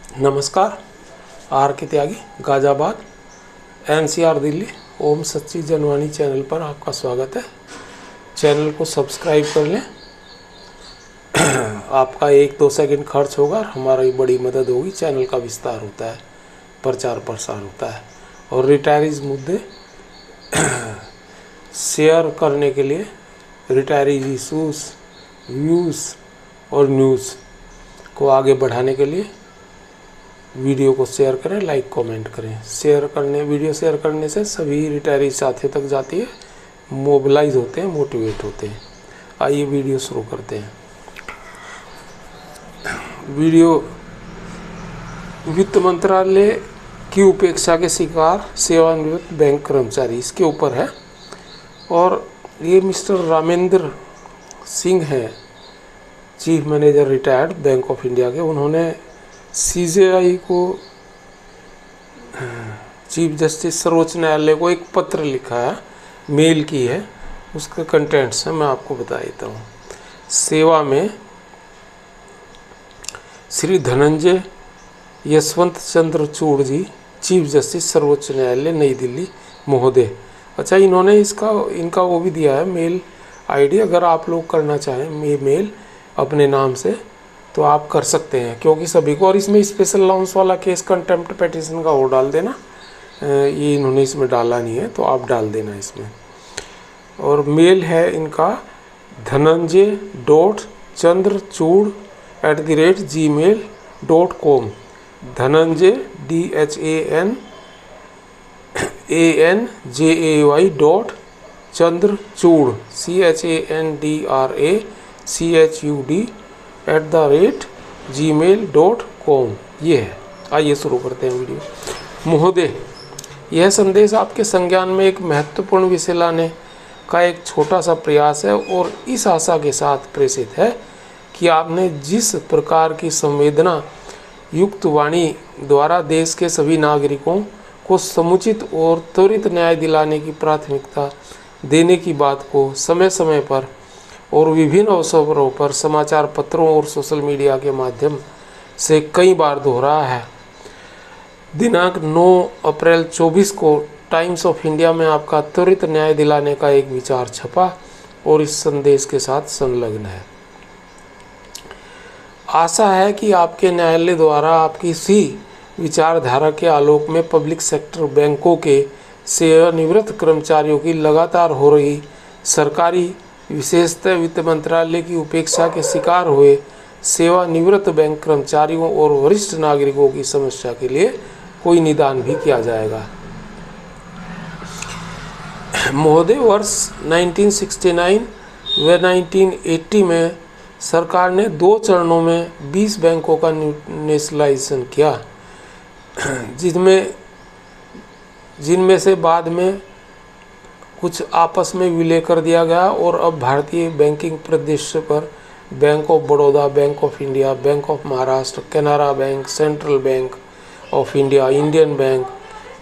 नमस्कार। आर के त्यागी, गाज़ियाबाद, एनसीआर दिल्ली। ओम सच्ची जनवाणी चैनल पर आपका स्वागत है। चैनल को सब्सक्राइब कर लें। आपका 1-2 सेकंड खर्च होगा और हमारी बड़ी मदद होगी। चैनल का विस्तार होता है, प्रचार प्रसार होता है। और रिटायरीज मुद्दे शेयर करने के लिए, रिटायरीज इशूज़, व्यूज़ और न्यूज़ को आगे बढ़ाने के लिए वीडियो को शेयर करें, लाइक कमेंट करें। वीडियो शेयर करने से सभी रिटायरी साथियों तक जाती है, मोबिलाइज होते हैं, मोटिवेट होते हैं। आइए वीडियो शुरू करते हैं। वीडियो वित्त मंत्रालय की उपेक्षा के शिकार सेवानिवृत्त बैंक कर्मचारी, इसके ऊपर है। और ये मिस्टर रामेंद्र सिंह है, chief manager retired bank of India के। उन्होंने सीजेआई को, चीफ जस्टिस सर्वोच्च न्यायालय को एक पत्र लिखा है, मेल की है। उसके कंटेंट्स हैं, मैं आपको बता देता हूँ। सेवा में श्री धनंजय यशवंत चंद्र चूड़ जी, चीफ जस्टिस सर्वोच्च न्यायालय नई दिल्ली महोदय। अच्छा, इन्होंने इनका वो भी दिया है, मेल आईडी। अगर आप लोग करना चाहें ये मेल अपने नाम से तो आप कर सकते हैं, क्योंकि सभी को। और इसमें स्पेशल अलाउंस वाला केस, कंटेम्प्ट पेटिशन का वो डाल देना। ये इन्होंने इसमें डाला नहीं है, तो आप डाल देना इसमें। और मेल है इनका dhananjay.chandrachud@gmail.com। धनंजय DHANANJAY.chandrachud CHANDRACHUD@gmail.com ये है। आइए शुरू करते हैं वीडियो। महोदय, यह संदेश आपके संज्ञान में एक महत्वपूर्ण विषय लाने का एक छोटा सा प्रयास है और इस आशा के साथ प्रेषित है कि आपने जिस प्रकार की संवेदना युक्त वाणी द्वारा देश के सभी नागरिकों को समुचित और त्वरित न्याय दिलाने की प्राथमिकता देने की बात को समय समय पर और विभिन्न अवसरों पर समाचार पत्रों और सोशल मीडिया के माध्यम से कई बार दोहराया है। दिनांक 9 अप्रैल 24 को टाइम्स ऑफ इंडिया में आपका त्वरित न्याय दिलाने का एक विचार छपा और इस संदेश के साथ संलग्न है। आशा है कि आपके न्यायालय द्वारा आपकी इसी विचारधारा के आलोक में पब्लिक सेक्टर बैंकों के सेवानिवृत्त कर्मचारियों की लगातार हो रही सरकारी, विशेषतः वित्त मंत्रालय की उपेक्षा के शिकार हुए सेवानिवृत्त बैंक कर्मचारियों और वरिष्ठ नागरिकों की समस्या के लिए कोई निदान भी किया जाएगा। महोदय, वर्ष 1969 व 1980 में सरकार ने 2 चरणों में 20 बैंकों का नेशनलाइजेशन किया, जिनमें से बाद में कुछ आपस में विलय कर दिया गया। और अब भारतीय बैंकिंग परिदृश्य पर Bank of Baroda, Bank of India, Bank of Maharashtra, Canara Bank, Central Bank of India, Indian Bank,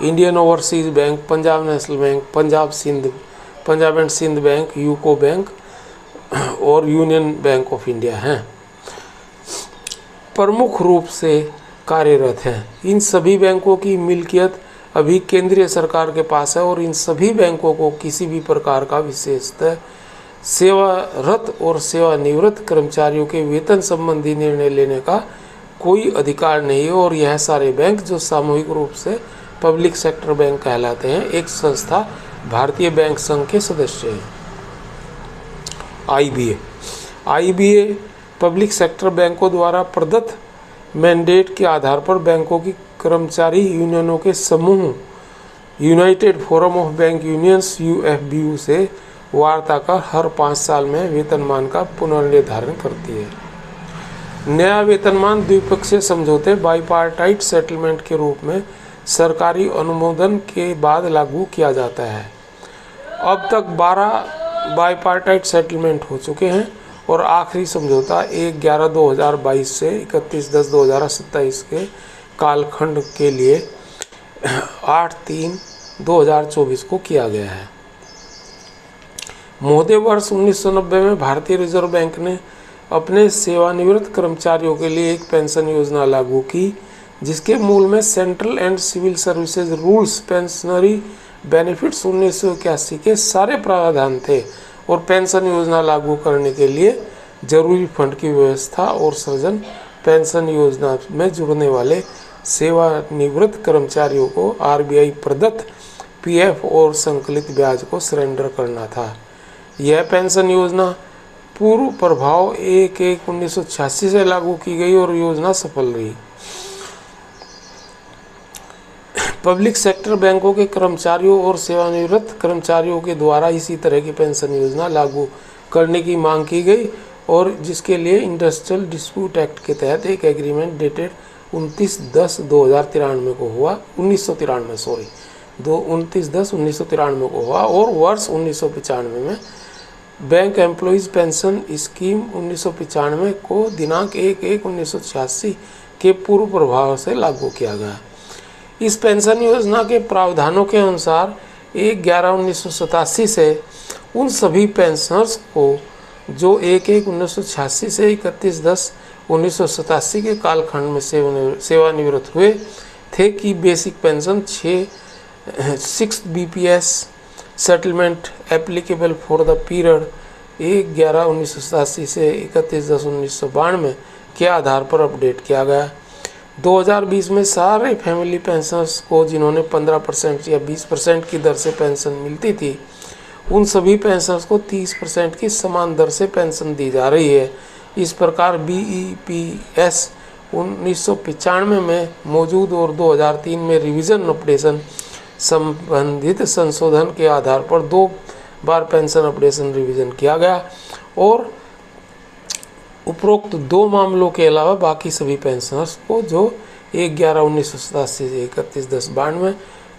Indian Overseas Bank, Punjab National Bank, Punjab and Sindh Bank, UCO Bank और यूनियन बैंक ऑफ इंडिया हैं, प्रमुख रूप से कार्यरत हैं। इन सभी बैंकों की मिल्कियत अभी केंद्रीय सरकार के पास है और इन सभी बैंकों को किसी भी प्रकार का विशेषतः सेवारत और सेवानिवृत्त कर्मचारियों के वेतन संबंधी निर्णय लेने का कोई अधिकार नहीं है। और यह सारे बैंक, जो सामूहिक रूप से पब्लिक सेक्टर बैंक कहलाते हैं, एक संस्था भारतीय बैंक संघ के सदस्य हैं। IBA पब्लिक सेक्टर बैंकों द्वारा प्रदत्त मैंडेट के आधार पर बैंकों की कर्मचारी यूनियनों के समूह United forum of bank unions UFBU से वार्ता कर हर 5 साल में वेतनमान का पुनर्निर्धारण करती है। नया वेतनमान द्विपक्षीय समझौते बाईपार्टाइट सेटलमेंट के रूप में सरकारी अनुमोदन के बाद लागू किया जाता है। अब तक 12 बाईपार्टाइट सेटलमेंट हो चुके हैं और आखिरी समझौता 1/11/2022 से 31/10/2027 के कालखंड के लिए 8/3/2024 को किया गया है। महोदय, वर्ष 1990 में भारतीय रिजर्व बैंक ने अपने सेवानिवृत्त कर्मचारियों के लिए एक पेंशन योजना लागू की, जिसके मूल में Central and Civil Services Rules pensionary benefits 1981 के सारे प्रावधान थे और पेंशन योजना लागू करने के लिए जरूरी फंड की व्यवस्था और सृजन, पेंशन योजना में जुड़ने वाले सेवानिवृत्त कर्मचारियों को आरबीआई प्रदत्त पीएफ और संकलित ब्याज को सरेंडर करना था। यह पेंशन योजना पूर्व प्रभाव 1/1/1986 से लागू की गई और योजना सफल रही। पब्लिक सेक्टर बैंकों के कर्मचारियों और सेवानिवृत्त कर्मचारियों के द्वारा इसी तरह की पेंशन योजना लागू करने की मांग की गई और जिसके लिए इंडस्ट्रियल डिस्प्यूट एक्ट के तहत एक एग्रीमेंट डेटेड 29/10/1993 को हुआ 29/10/1993 को हुआ और वर्ष 1995 में बैंक एम्प्लॉइज पेंशन स्कीम 1995 को दिनांक 1/1/1986 के पूर्व प्रभाव से लागू किया गया। इस पेंशन योजना के प्रावधानों के अनुसार 1/11/1987 से उन सभी पेंशनर्स को जो 1/1/1986 से 31/10/1987 के कालखंड में सेवानिवृत्त हुए थे कि basic pension 6 BPS settlement applicable for the period 1/11/1987 से 31/10/1992 के आधार पर अपडेट किया गया। 2020 में सारे फैमिली पेंशनर्स को जिन्होंने 15% या 20% की दर से पेंशन मिलती थी उन सभी पेंशनर्स को 30% की समान दर से पेंशन दी जा रही है। इस प्रकार BEPS 1995 में मौजूद और 2003 में रिवीजन अपडेशन संबंधित संशोधन के आधार पर 2 बार पेंशन अपडेशन रिवीजन किया गया और उपरोक्त 2 मामलों के अलावा बाकी सभी पेंशनर्स को जो 1/11/1987 से 31/10/92,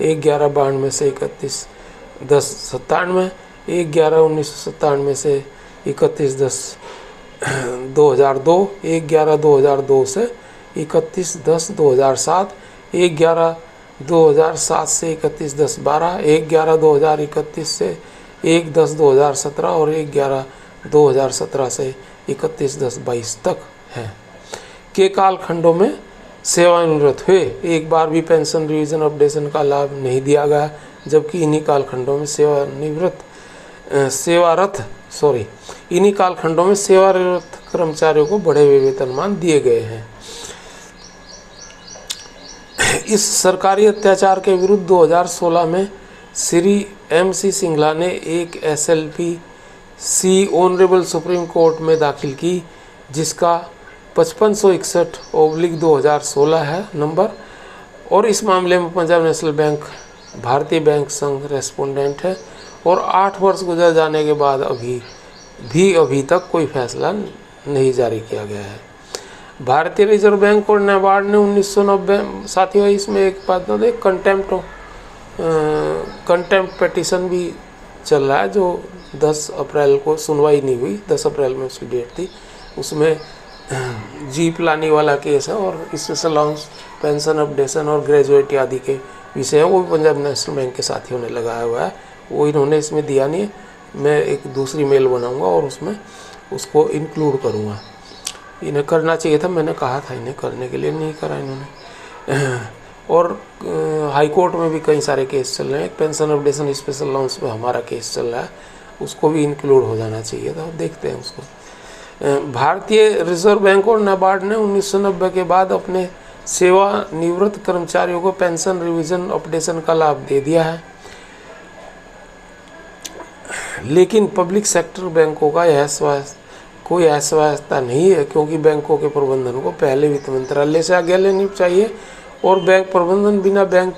1/11/92 से 31/10/97, 1/11/1997 से 31/10/2002, 1/11/2002 से 31/10/2007, 1/11/2007 से 31/10/12, 1/11/2031 से 1/10/2017 और 1/11/2017 से 31/10/22 तक है के कालखंडों में सेवानिवृत्त हुए। एक बार भी पेंशन रिवीजन अपडेशन का लाभ नहीं दिया गया, जबकि इन्हीं कालखंडों में सेवारत कर्मचारियों को बढ़े हुए वेतनमान दिए गए हैं। इस सरकारी अत्याचार के विरुद्ध 2016 में श्री MC सिंघला ने एक SLPC ऑनरेबल सुप्रीम कोर्ट में दाखिल की, जिसका 5561/2016 है नंबर, और इस मामले में पंजाब नेशनल बैंक भारतीय बैंक संघ रेस्पोंडेंट है और 8 वर्ष गुजर जाने के बाद अभी तक कोई फैसला नहीं जारी किया गया है। भारतीय रिजर्व बैंक और नाबार्ड ने 1990 साथियों इसमें एक बात बता कंटेम्प्ट पिटीशन भी चल रहा है जो 10 अप्रैल को सुनवाई नहीं हुई, 10 अप्रैल में उसकी डेट थी। उसमें जीप लाने वाला केस है और स्पेशल अलाउंस पेंशन अपडेशन और ग्रेजुएटी आदि के विषय है, वो भी पंजाब नेशनल बैंक के साथियों ने लगाया हुआ है। वो इन्होंने इसमें दिया नहीं है, मैं एक दूसरी मेल बनाऊंगा और उसमें उसको इंक्लूड करूंगा। इन्हें करना चाहिए था, मैंने कहा था इन्हें करने के लिए, नहीं करा इन्होंने। और हाई कोर्ट में भी कई सारे केस चल रहे हैं। पेंशन अपडेशन स्पेशल अलाउंस में हमारा केस चल रहा है, उसको भी इंक्लूड हो जाना चाहिए था, देखते हैं उसको। भारतीय रिजर्व बैंक और नाबार्ड ने 1990 के बाद अपने सेवानिवृत्त कर्मचारियों को पेंशन रिवीजन अपडेशन का लाभ दे दिया है, लेकिन पब्लिक सेक्टर बैंकों का कोई अस्वास्थ्य नहीं है, क्योंकि बैंकों के प्रबंधन को पहले वित्त मंत्रालय से आज्ञा लेनी चाहिए और बैंक प्रबंधन बिना बैंक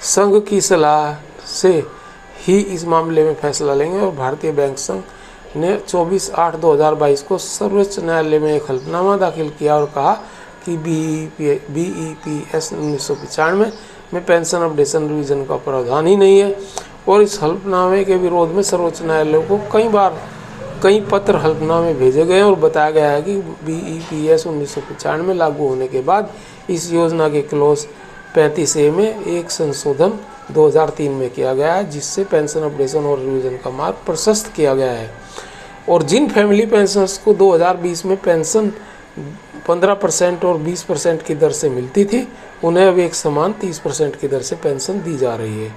संघ की सलाह से ही इस मामले में फैसला लेंगे। और भारतीय बैंक संघ ने 24/8/2022 को सर्वोच्च न्यायालय में एक हल्फनामा दाखिल किया और कहा कि BEPS 1995 में पेंशन अपडेशन रिवीजन का प्रावधान ही नहीं है। और इस हल्फनामे के विरोध में सर्वोच्च न्यायालय को कई पत्र हल्फनामे भेजे गए और बताया गया है कि BEPS 1995 में लागू होने के बाद इस योजना के क्लॉज 35A में एक संशोधन 2003 में किया गया है, जिससे पेंशन अपडेशन और रिवीजन का मार्ग प्रशस्त किया गया है। और जिन फैमिली पेंशनर्स को 2020 में पेंशन 15% और 20% की दर से मिलती थी, उन्हें अब एक समान 30% की दर से पेंशन दी जा रही है।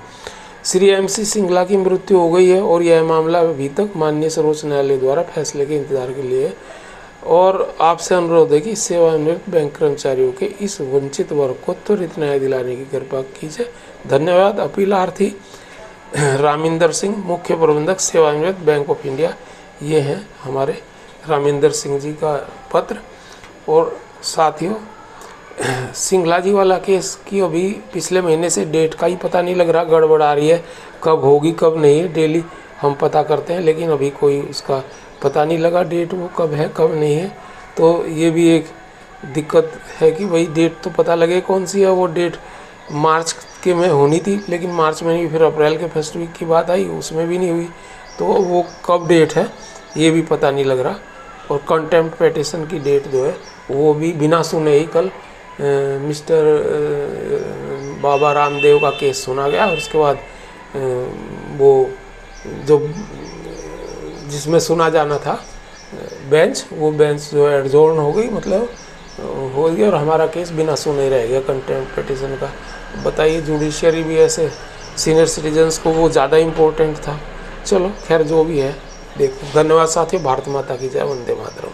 श्री MC सिंगला की मृत्यु हो गई है और यह मामला अभी तक माननीय सर्वोच्च न्यायालय द्वारा फैसले के इंतजार के लिए है और आपसे अनुरोध है कि सेवानिवृत्त बैंक कर्मचारियों के इस वंचित वर्ग को त्वरित न्याय दिलाने की कृपा कीजिए। धन्यवाद। अपीलार्थी रामिंदर सिंह, मुख्य प्रबंधक सेवानिवृत्त बैंक ऑफ इंडिया। ये हैं हमारे रामिंदर सिंह जी का पत्र। और साथियों, सिंगला जी वाला केस की अभी पिछले महीने से डेट का ही पता नहीं लग रहा, गड़बड़ आ रही है, कब होगी कब नहीं है। डेली हम पता करते हैं लेकिन अभी कोई उसका पता नहीं लगा डेट वो कब है कब नहीं है। तो ये भी एक दिक्कत है कि भाई डेट तो पता लगे कौन सी है। वो डेट मार्च के में होनी थी लेकिन मार्च में नहीं, फिर अप्रैल के फर्स्ट वीक की बात आई, उसमें भी नहीं हुई। तो वो कब डेट है ये भी पता नहीं लग रहा। और कंटेम्प्ट पिटीशन की डेट जो है वो भी बिना सुने ही कल मिस्टर बाबा रामदेव का केस सुना गया और उसके बाद वो जो जिसमें सुना जाना था बेंच, वो बेंच जो है एडजोर्न हो गई, मतलब हो गई और हमारा केस बिना सुने रह गया कंटेम्प्ट पिटीशन का। बताइए, जुडिशियरी भी ऐसे सीनियर सिटीजन्स को वो ज़्यादा इम्पोर्टेंट था। चलो खैर जो भी है देखो। धन्यवाद साथियों। भारत माता की जय। वंदे मातरम।